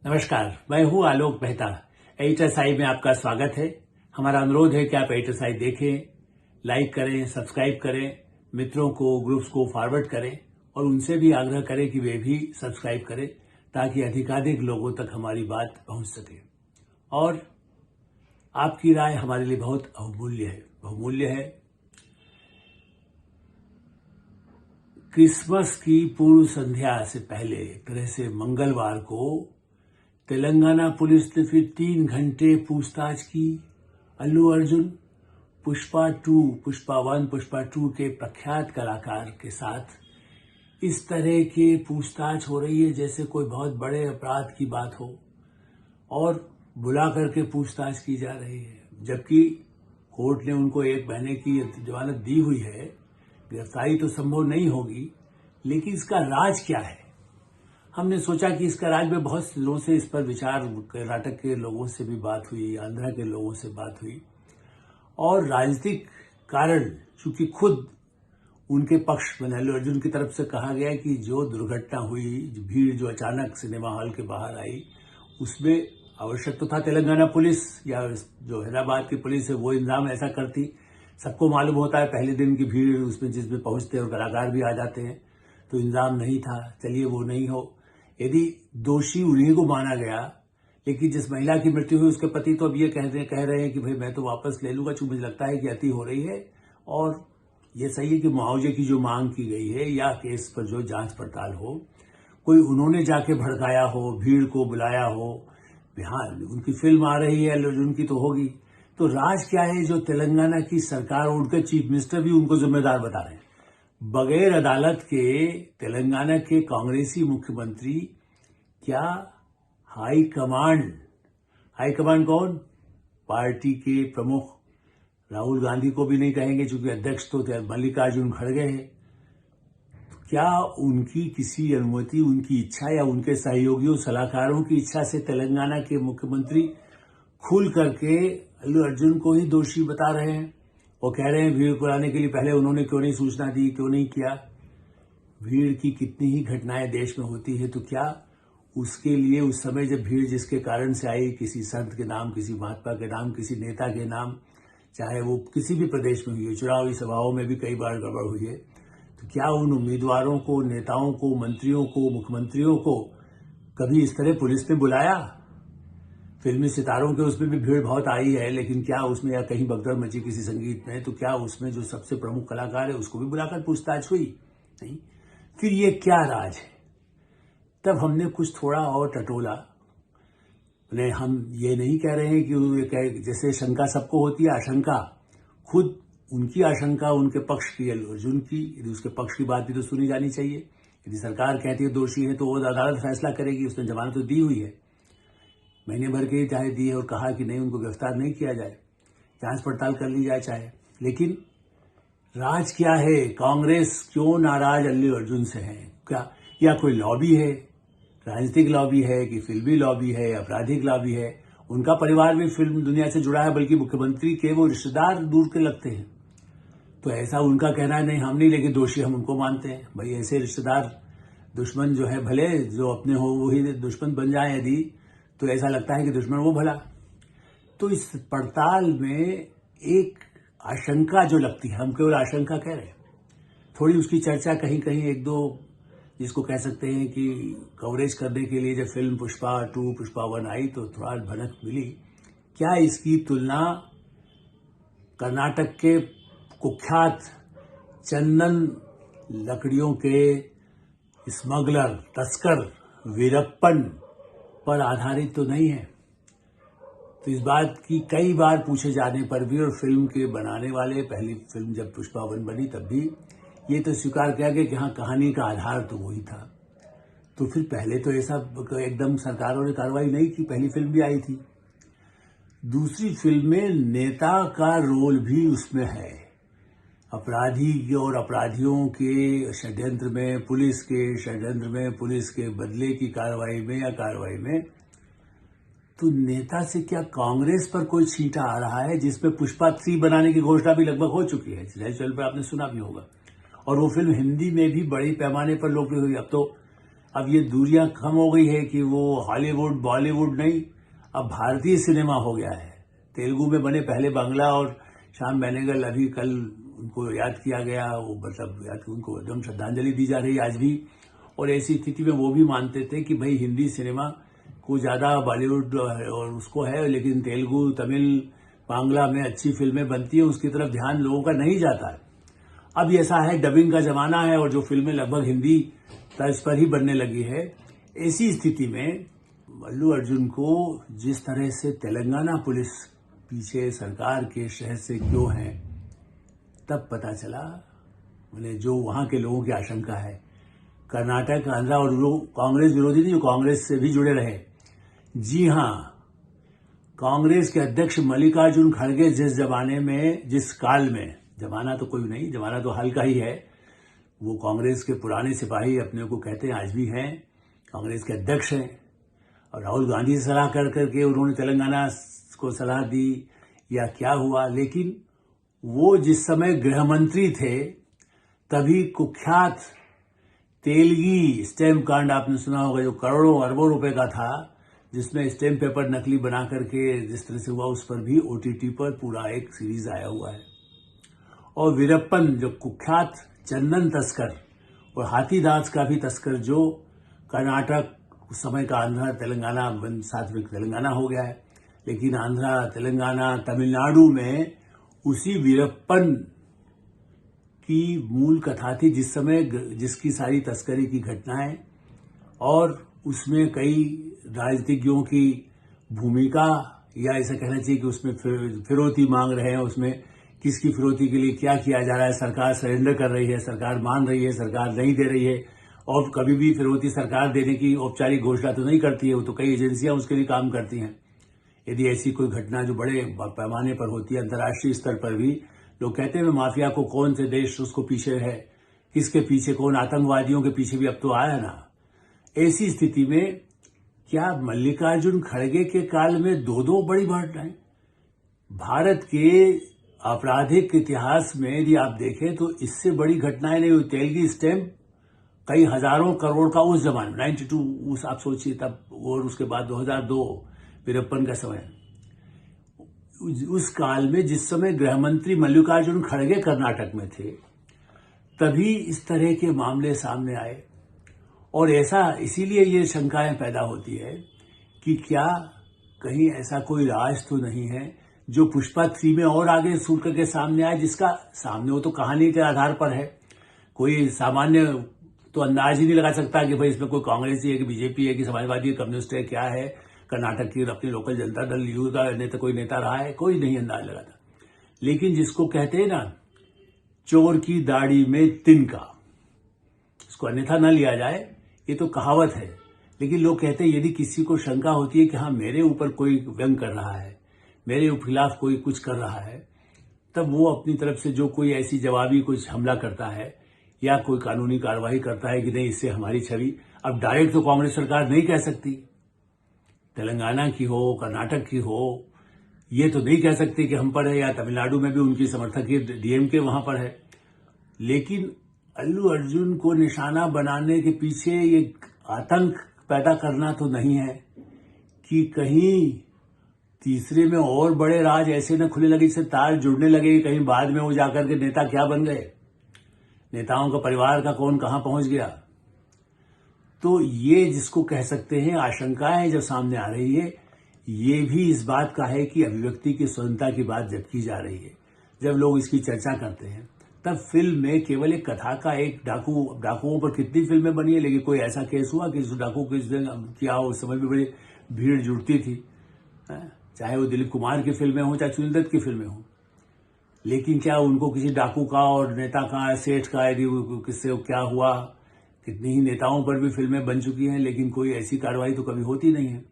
नमस्कार, मैं हूं आलोक मेहता। एचएसआई में आपका स्वागत है। हमारा अनुरोध है कि आप एचएसआई देखें, लाइक करें, सब्सक्राइब करें, मित्रों को, ग्रुप्स को फॉरवर्ड करें और उनसे भी आग्रह करें कि वे भी सब्सक्राइब करें ताकि अधिकाधिक लोगों तक हमारी बात पहुंच सके। और आपकी राय हमारे लिए बहुत बहुमूल्य है। क्रिसमस की पूर्व संध्या से पहले, एक तरह से मंगलवार को, तेलंगाना पुलिस ने फिर 3 घंटे पूछताछ की। अल्लू अर्जुन, पुष्पा 1, पुष्पा 2 के प्रख्यात कलाकार के साथ इस तरह के पूछताछ हो रही है जैसे कोई बहुत बड़े अपराध की बात हो और बुला करके पूछताछ की जा रही है, जबकि कोर्ट ने उनको 1 महीने की जमानत दी हुई है। गिरफ्तारी तो संभव नहीं होगी, लेकिन इसका राज क्या है? हमने सोचा कि इसका राज में बहुत दिनों से इस पर विचार, कर्नाटक के लोगों से भी बात हुई, आंध्र के लोगों से बात हुई और राजनीतिक कारण, चूंकि खुद उनके पक्ष में अल्लू अर्जुन की तरफ से कहा गया कि जो दुर्घटना हुई, भीड़ जो अचानक सिनेमा हॉल के बाहर आई, उसमें आवश्यक तो था तेलंगाना पुलिस या जो हैदराबाद की पुलिस है वो इंतजाम ऐसा करती। सबको मालूम होता है पहले दिन की भीड़ उसमें जिसमें पहुंचते हैं और कलाकार भी आ जाते हैं, तो इंतजाम नहीं था। चलिए वो नहीं हो, यदि दोषी उन्हीं को माना गया, लेकिन जिस महिला की मृत्यु हुई उसके पति तो अब ये कह रहे हैं कि भाई मैं तो वापस ले लूंगा, चूंकि मुझे लगता है कि अति हो रही है और ये सही है कि मुआवजे की जो मांग की गई है या केस पर जो जांच पड़ताल हो, कोई उन्होंने जाके भड़काया हो, भीड़ को बुलाया हो। हाँ, उनकी फिल्म आ रही है, अर्जुन की तो होगी। तो राज क्या है जो तेलंगाना की सरकार और उनके चीफ मिनिस्टर भी उनको जिम्मेदार बता रहे हैं? बगैर अदालत के तेलंगाना के कांग्रेसी मुख्यमंत्री क्या हाईकमांड कौन? पार्टी के प्रमुख राहुल गांधी को भी नहीं कहेंगे, चूंकि अध्यक्ष तो मल्लिकार्जुन खड़गे हैं। क्या उनकी किसी अनुमति, उनकी इच्छा या उनके सहयोगियों, सलाहकारों की इच्छा से तेलंगाना के मुख्यमंत्री खुल करके अल्लू अर्जुन को ही दोषी बता रहे हैं? वो कह रहे हैं भीड़ को लाने के लिए पहले उन्होंने क्यों नहीं सूचना दी, क्यों नहीं किया? भीड़ की कितनी ही घटनाएं देश में होती है, तो क्या उसके लिए उस समय जब भीड़ जिसके कारण से आई, किसी संत के नाम, किसी महात्मा के नाम, किसी नेता के नाम, चाहे वो किसी भी प्रदेश में हुई है, चुनावी सभाओं में भी कई बार गड़बड़ हुई है, तो क्या उन उम्मीदवारों को, नेताओं को, मंत्रियों को, मुख्यमंत्रियों को कभी इस तरह पुलिस ने बुलाया? फिल्मी सितारों के उसमें भी भीड़ बहुत आई है, लेकिन क्या उसमें, या कहीं भगदड़ मची किसी संगीत में, तो क्या उसमें जो सबसे प्रमुख कलाकार है उसको भी बुलाकर पूछताछ हुई? नहीं। फिर ये क्या राज है? तब हमने कुछ थोड़ा और टटोला। हम ये नहीं कह रहे हैं कि जैसे शंका सबको होती है, आशंका, खुद उनकी आशंका उनके पक्ष की, अर्जुन की, यदि उसके पक्ष की बात भी तो सुनी जानी चाहिए। यदि सरकार कहती है दोषी है तो वो अदालत फैसला करेगी, उसने जमानत तो दी हुई है, महीने भर के चाहे दी है, और कहा कि नहीं, उनको गिरफ्तार नहीं किया जाए, जांच पड़ताल कर ली जाए चाहे। लेकिन राज क्या है? कांग्रेस क्यों नाराज अल्लू अर्जुन से है? क्या या कोई लॉबी है, राजनीतिक लॉबी है कि फिल्मी लॉबी है, आपराधिक लॉबी है? उनका परिवार भी फिल्म दुनिया से जुड़ा है, बल्कि मुख्यमंत्री के वो रिश्तेदार दूर के लगते हैं। तो ऐसा उनका कहना है, नहीं हम नहीं, लेकिन दोषी हम उनको मानते हैं। भाई ऐसे रिश्तेदार, दुश्मन जो है, भले जो अपने हो वही दुश्मन बन जाए यदि, तो ऐसा लगता है कि दुश्मन वो भला। तो इस पड़ताल में एक आशंका जो लगती है, हम केवल आशंका कह रहे हैं, थोड़ी उसकी चर्चा कहीं कहीं एक दो, जिसको कह सकते हैं कि कवरेज करने के लिए, जब फिल्म पुष्पा 2, पुष्पा 1 आई तो थोड़ा भनक मिली। क्या इसकी तुलना कर्नाटक के कुख्यात चंदन लकड़ियों के स्मगलर, तस्कर वीरप्पन पर आधारित तो नहीं है? तो इस बात की कई बार पूछे जाने पर भी, और फिल्म के बनाने वाले, पहली फिल्म जब पुष्पा 1 बनी तब भी ये तो स्वीकार किया गया कि हाँ, कहानी का आधार तो वही था। तो फिर पहले तो ऐसा एकदम सरकारों ने कार्रवाई नहीं की, पहली फिल्म भी आई थी। दूसरी फिल्म में नेता का रोल भी उसमें है, अपराधी और अपराधियों के षड्यंत्र में, पुलिस के षड्यंत्र में, पुलिस के बदले की कार्रवाई में या कार्रवाई में। तो नेता से क्या कांग्रेस पर कोई छींटा आ रहा है, जिसमें पुष्पा 3 बनाने की घोषणा भी लगभग हो चुकी है, चैनल पर आपने सुना भी होगा, और वो फिल्म हिंदी में भी बड़े पैमाने पर लोकप्रिय हुई। अब तो अब ये दूरियां कम हो गई है कि वो हॉलीवुड बॉलीवुड नहीं, अब भारतीय सिनेमा हो गया है। तेलुगु में बने पहले बांग्ला और श्याम बेनेगल, अभी कल उनको याद किया गया, वो मतलब उनको एकदम श्रद्धांजलि दी जा रही है आज भी। और ऐसी स्थिति में वो भी मानते थे कि भाई हिंदी सिनेमा को ज्यादा बॉलीवुड और उसको है, लेकिन तेलुगु तमिल बांग्ला में अच्छी फिल्में बनती है, उसकी तरफ ध्यान लोगों का नहीं जाता है। अब ऐसा है, डबिंग का जमाना है और जो फिल्में लगभग हिंदी तर्ज पर ही बनने लगी है। ऐसी स्थिति में अल्लू अर्जुन को जिस तरह से तेलंगाना पुलिस पीछे सरकार के शहर से क्यों है, तब पता चला, मैंने जो वहां के लोगों की आशंका है, कर्नाटक आंध्रा और कांग्रेस विरोधी नहीं, जो कांग्रेस से भी जुड़े रहे। जी हां, कांग्रेस के अध्यक्ष मल्लिकार्जुन खड़गे जिस जमाने में, जिस काल में, जमाना तो कोई नहीं, जमाना तो हाल का ही है, वो कांग्रेस के पुराने सिपाही अपने को कहते हैं, आज भी हैं, कांग्रेस के अध्यक्ष हैं। और राहुल गांधी से सलाह कर करके उन्होंने तेलंगाना को सलाह दी या क्या हुआ, लेकिन वो जिस समय गृह मंत्री थे तभी कुख्यात तेलगी स्टैम्प कांड आपने सुना होगा, जो करोड़ों अरबों रुपए का था, जिसमें स्टैम्प पेपर नकली बना करके जिस तरह से हुआ, उस पर भी ओटीटी पर पूरा एक सीरीज आया हुआ है। और वीरप्पन, जो कुख्यात चंदन तस्कर और हाथीदांत का भी तस्कर, जो कर्नाटक उस समय का आंध्रा तेलंगाना साथ में तेलंगाना हो गया है, लेकिन आंध्रा तेलंगाना तमिलनाडु में उसी वीरप्पन की मूल कथा थी, जिस समय जिसकी सारी तस्करी की घटनाएं, और उसमें कई राजनीतिज्ञों की भूमिका, या ऐसा कहना चाहिए कि उसमें फिरौती मांग रहे हैं, उसमें किसकी फिरौती के लिए क्या किया जा रहा है, सरकार सरेंडर कर रही है, सरकार मान रही है, सरकार नहीं दे रही है, और कभी भी फिरौती सरकार देने की औपचारिक घोषणा तो नहीं करती है, वो तो कई एजेंसियां उसके लिए काम करती हैं। यदि ऐसी कोई घटना जो बड़े पैमाने पर होती है, अंतर्राष्ट्रीय स्तर पर भी, लोग कहते हैं माफिया को कौन से देश उसको पीछे है, किसके पीछे, कौन आतंकवादियों के पीछे भी अब तो आया ना। ऐसी स्थिति में क्या मल्लिकार्जुन खड़गे के काल में दो बड़ी घटनाएं, भारत के आपराधिक इतिहास में यदि आप देखें तो इससे बड़ी घटनाएं नहीं हुई। तेलगी स्टैम्प कई हजारों करोड़ का उस जमाने में 92, उस आप सोचिए तब, और उसके बाद 2002 वीरप्पन का समय, उस काल में जिस समय गृहमंत्री मल्लिकार्जुन खड़गे कर्नाटक में थे, तभी इस तरह के मामले सामने आए। और ऐसा इसीलिए ये शंकाएं पैदा होती है कि क्या कहीं ऐसा कोई राज तो नहीं है जो पुष्पा 3 में और आगे सूट करके सामने आए, जिसका सामने वो तो कहानी के आधार पर है, कोई सामान्य तो अंदाज ही नहीं लगा सकता कि भाई इसमें कोई कांग्रेसी है कि बीजेपी है कि समाजवादी कम्युनिस्ट है, क्या है, कर्नाटक की अपनी लोकल जनता दल यू का नेता कोई नेता रहा है, कोई नहीं अंदाज लगाता। लेकिन जिसको कहते हैं ना, चोर की दाढ़ी में तिनका, इसको अन्यथा न लिया जाए, ये तो कहावत है, लेकिन लोग कहते हैं यदि किसी को शंका होती है कि हाँ मेरे ऊपर कोई व्यंग कर रहा है, मेरे खिलाफ कोई कुछ कर रहा है, तब वो अपनी तरफ से जो कोई ऐसी जवाबी कुछ हमला करता है या कोई कानूनी कार्रवाई करता है कि नहीं इससे हमारी छवि, अब डायरेक्ट तो कांग्रेस सरकार नहीं कह सकती, तेलंगाना की हो, कर्नाटक की हो, ये तो नहीं कह सकती कि हम पर है, या तमिलनाडु में भी उनकी समर्थक डीएमके वहां पर है। लेकिन अल्लू अर्जुन को निशाना बनाने के पीछे ये आतंक पैदा करना तो नहीं है कि कहीं तीसरे में और बड़े राज ऐसे न खुले लगे, इससे तार जुड़ने लगे, कहीं बाद में वो जाकर के नेता क्या बन गए, नेताओं का परिवार का कौन कहां पहुंच गया। तो ये जिसको कह सकते हैं आशंकाएं जो सामने आ रही है, ये भी इस बात का है कि अभिव्यक्ति की स्वतंत्रता की बात जब की जा रही है, जब लोग इसकी चर्चा करते हैं, तब फिल्म में केवल एक कथा का, एक डाकुओं पर कितनी फिल्में बनी है, लेकिन कोई ऐसा केस हुआ कि डाकू किस दिन किया हो, उस समय भी बड़ी भीड़ जुड़ती थी, चाहे वो दिलीप कुमार की फिल्में हो चाहे सुनील दत्त की फिल्में हो। लेकिन क्या उनको किसी डाकू का और नेता का, सेठ का, यदि किससे क्या हुआ, कितनी ही नेताओं पर भी फिल्में बन चुकी हैं, लेकिन कोई ऐसी कार्रवाई तो कभी होती नहीं है।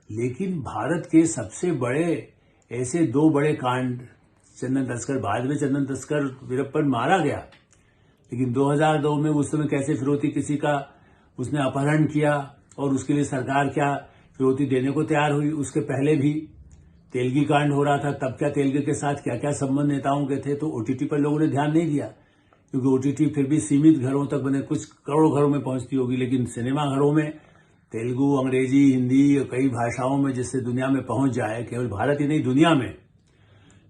लेकिन भारत के सबसे बड़े ऐसे 2 बड़े कांड, चंदन तस्कर, बाद में चंदन तस्कर वीरप्पन मारा गया, लेकिन 2002 में उस समय कैसे फिरौती किसी का उसने अपहरण किया और उसके लिए सरकार क्या फिरौती देने को तैयार हुई। उसके पहले भी तेलगी कांड हो रहा था, तब क्या तेलगी के साथ क्या क्या संबंध नेताओं के थे, तो ओटीटी पर लोगों ने ध्यान नहीं दिया। क्योंकि ओटीटी फिर भी सीमित घरों तक बने, कुछ करोड़ों घरों में पहुंचती होगी, लेकिन सिनेमा घरों में तेलुगु, अंग्रेजी, हिंदी और कई भाषाओं में जिससे दुनिया में पहुंच जाए, केवल भारत ही नहीं दुनिया में,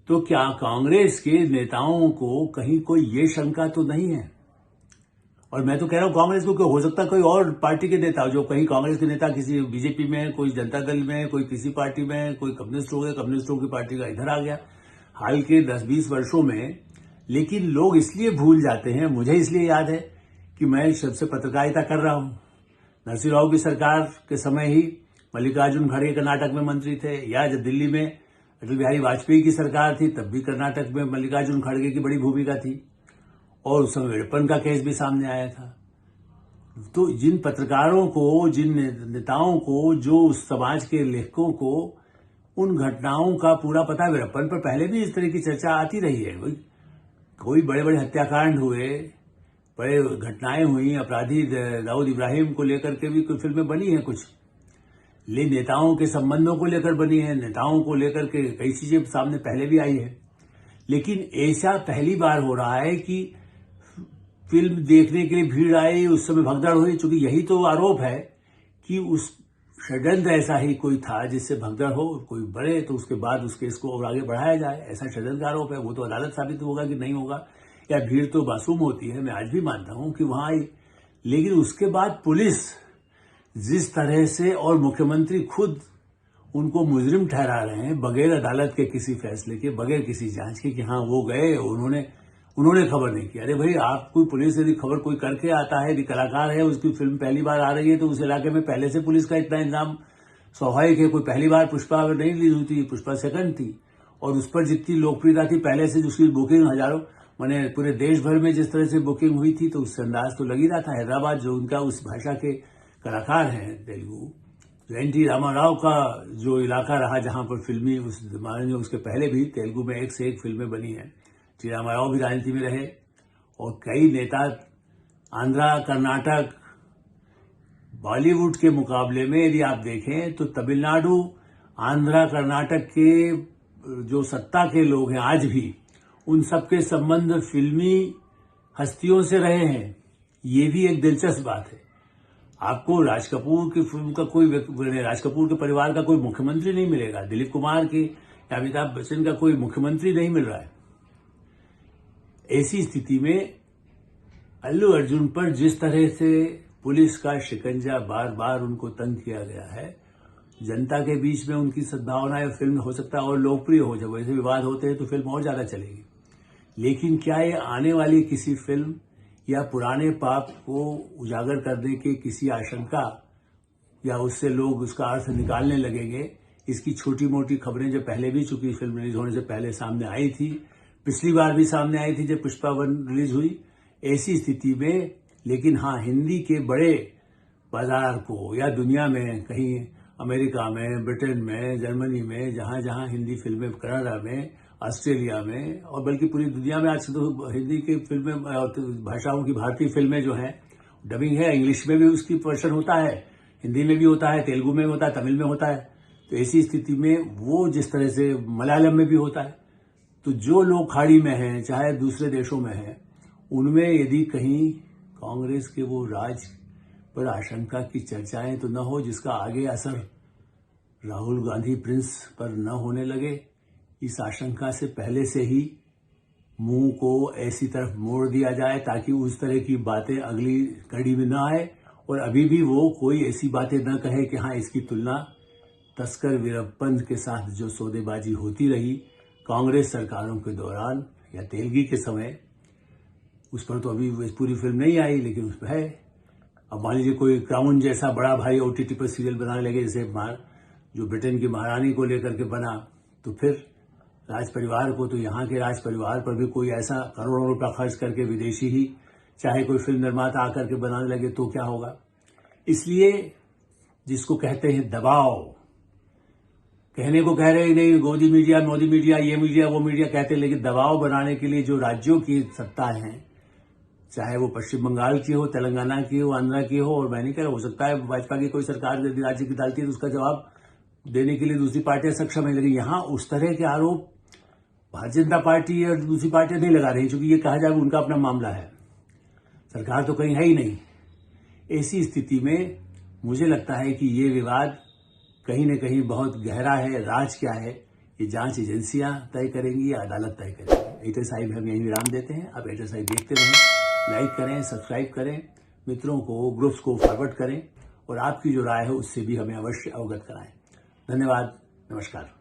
तो क्या कांग्रेस के नेताओं को कहीं कोई ये शंका तो नहीं है? और मैं तो कह रहा हूं कांग्रेस को, हो सकता है कोई और पार्टी के नेता जो कहीं कांग्रेस के नेता किसी बीजेपी में, कोई जनता दल में, कोई किसी पार्टी में, कोई कम्युनिस्ट हो गया, कम्युनिस्टों की पार्टी का इधर आ गया हाल के 10-20 वर्षों में। लेकिन लोग इसलिए भूल जाते हैं, मुझे इसलिए याद है कि मैं सबसे पत्रकारिता कर रहा हूं। नरसिंह राव की सरकार के समय ही मल्लिकार्जुन खड़गे कर्नाटक में मंत्री थे, या जब दिल्ली में अटल बिहारी वाजपेयी की सरकार थी तब भी कर्नाटक में मल्लिकार्जुन खड़गे की बड़ी भूमिका थी, और उस समय वीरप्पन का केस भी सामने आया था। तो जिन पत्रकारों को, जिन नेताओं को, जो उस समाज के लेखकों को उन घटनाओं का पूरा पता है, वीरप्पन पर पहले भी इस तरह की चर्चा आती रही है। कोई बड़े बड़े हत्याकांड हुए, बड़े घटनाएं हुई, अपराधी दाऊद इब्राहिम को लेकर के भी कोई फिल्में बनी हैं कुछ, लेकिन नेताओं के संबंधों को लेकर बनी है, नेताओं को लेकर के कई चीजें सामने पहले भी आई है। लेकिन ऐसा पहली बार हो रहा है कि फिल्म देखने के लिए भीड़ आई, उस समय भगदड़ हुई, चूंकि यही तो आरोप है कि उस षड्यंत्र ऐसा ही कोई था जिससे भगदड़ हो, कोई बढ़े तो उसके बाद उस केस को और आगे बढ़ाया जाए, ऐसा षड्यंत्र आरोप है। वो तो अदालत साबित होगा कि नहीं होगा, या भीड़ तो मासूम होती है, मैं आज भी मानता हूं कि वहां आई। लेकिन उसके बाद पुलिस जिस तरह से, और मुख्यमंत्री खुद उनको मुजरिम ठहरा रहे हैं बगैर अदालत के किसी फैसले के, बगैर किसी जांच के, कि हाँ वो गए, उन्होंने खबर नहीं की। अरे भाई, आप कोई पुलिस यदि खबर कोई करके आता है, यदि कलाकार है, उसकी फिल्म पहली बार आ रही है, तो उस इलाके में पहले से पुलिस का इतना इंतजाम स्वाभाविक है। कोई पहली बार पुष्पा नहीं रिलीज हुई थी, पुष्पा सेकंड थी, और उस पर जितनी लोकप्रियता थी पहले से, जिसकी बुकिंग हजारों, मैंने पूरे देश भर में जिस तरह से बुकिंग हुई थी, तो उससे अंदाज तो लग ही रहा था। हैदराबाद जो उनका उस भाषा के कलाकार हैं तेलुगु, एनटी रामाराव का जो इलाका रहा जहां पर फिल्मी उस जमाने में, उसके पहले भी तेलुगु में एक से एक फिल्में बनी हैं। टी रामाराव भी राजनीति में रहे, और कई नेता आंध्रा, कर्नाटक, बॉलीवुड के मुकाबले में यदि आप देखें तो तमिलनाडु, आंध्रा, कर्नाटक के जो सत्ता के लोग हैं आज भी, उन सबके संबंध फिल्मी हस्तियों से रहे हैं। ये भी एक दिलचस्प बात है। आपको राज कपूर की फिल्म का कोई, राज कपूर के परिवार का कोई मुख्यमंत्री नहीं मिलेगा, दिलीप कुमार की या अमिताभ बच्चन का कोई मुख्यमंत्री नहीं मिल रहा है। ऐसी स्थिति में अल्लू अर्जुन पर जिस तरह से पुलिस का शिकंजा, बार बार उनको तंग किया गया है, जनता के बीच में उनकी सद्भावना, फिल्म हो सकता है और लोकप्रिय हो, जब वैसे विवाद होते हैं तो फिल्म और ज्यादा चलेगी। लेकिन क्या ये आने वाली किसी फिल्म या पुराने पाप को उजागर करने की किसी आशंका, या उससे लोग उसका अर्थ निकालने लगेंगे? इसकी छोटी मोटी खबरें जो पहले भी, चूंकि फिल्म रिलीज होने से पहले सामने आई थी, पिछली बार भी सामने आई थी जब पुष्पा 1 रिलीज हुई, ऐसी स्थिति में। लेकिन हाँ, हिंदी के बड़े बाजार को, या दुनिया में कहीं अमेरिका में, ब्रिटेन में, जर्मनी में, जहां जहां हिंदी फिल्में, कनाडा में, ऑस्ट्रेलिया में, और बल्कि पूरी दुनिया में आज तो हिंदी की फिल्में और भाषाओं की भारतीय फिल्में जो हैं, डबिंग है, इंग्लिश में भी उसकी वर्षन होता है, हिंदी में भी होता है, तेलुगु में होता है, तमिल में होता है। तो ऐसी स्थिति में वो जिस तरह से मलयालम में भी होता है, तो जो लोग खाड़ी में हैं, चाहे दूसरे देशों में हैं, उनमें यदि कहीं कांग्रेस के वो राज पर आशंका की चर्चाएं तो न हो, जिसका आगे असर राहुल गांधी प्रिंस पर न होने लगे, इस आशंका से पहले से ही मुंह को ऐसी तरफ मोड़ दिया जाए ताकि उस तरह की बातें अगली कड़ी में न आए, और अभी भी वो कोई ऐसी बातें न कहे कि हाँ, इसकी तुलना तस्कर वीरप्पन के साथ जो सौदेबाजी होती रही कांग्रेस सरकारों के दौरान या तेलगी के समय, उस पर तो अभी पूरी फिल्म नहीं आई, लेकिन उस पर है। अब मान लीजिए कोई क्राउन जैसा बड़ा भाई ओटीटी पर सीरियल बनाने लगे, जैसे जो ब्रिटेन की महारानी को लेकर के बना, तो फिर राज परिवार को, तो यहाँ के राज परिवार पर भी कोई ऐसा करोड़ों रुपया खर्च करके विदेशी ही चाहे कोई फिल्म निर्माता आकर के बनाने लगे तो क्या होगा। इसलिए जिसको कहते हैं दबाव, कहने को कह रहे हैं नहीं, गोदी मीडिया, मोदी मीडिया, ये मीडिया, वो मीडिया कहते हैं, लेकिन दबाव बनाने के लिए जो राज्यों की सत्ता है, चाहे वो पश्चिम बंगाल की हो, तेलंगाना की हो, आंध्रा की हो, और मैं नहीं कह रहा, हो सकता है भाजपा की कोई सरकार यदि राज्य की डालती है तो उसका जवाब देने के लिए दूसरी पार्टियां सक्षम है, लेकिन यहां उस तरह के आरोप भारतीय जनता पार्टी और दूसरी पार्टियां नहीं लगा रही, क्योंकि ये कहा जाए उनका अपना मामला है, सरकार तो कहीं है ही नहीं। ऐसी स्थिति में मुझे लगता है कि ये विवाद कहीं न कहीं बहुत गहरा है। राज क्या है ये जांच एजेंसियां तय करेंगी या अदालत तय करेंगी। एडिटर साहिब हम यही विराम देते हैं। आप एडिटर साहिब देखते रहें, लाइक करें, सब्सक्राइब करें, मित्रों को, ग्रुप्स को फॉरवर्ड करें और आपकी जो राय है उससे भी हमें अवश्य अवगत कराएं। धन्यवाद, नमस्कार।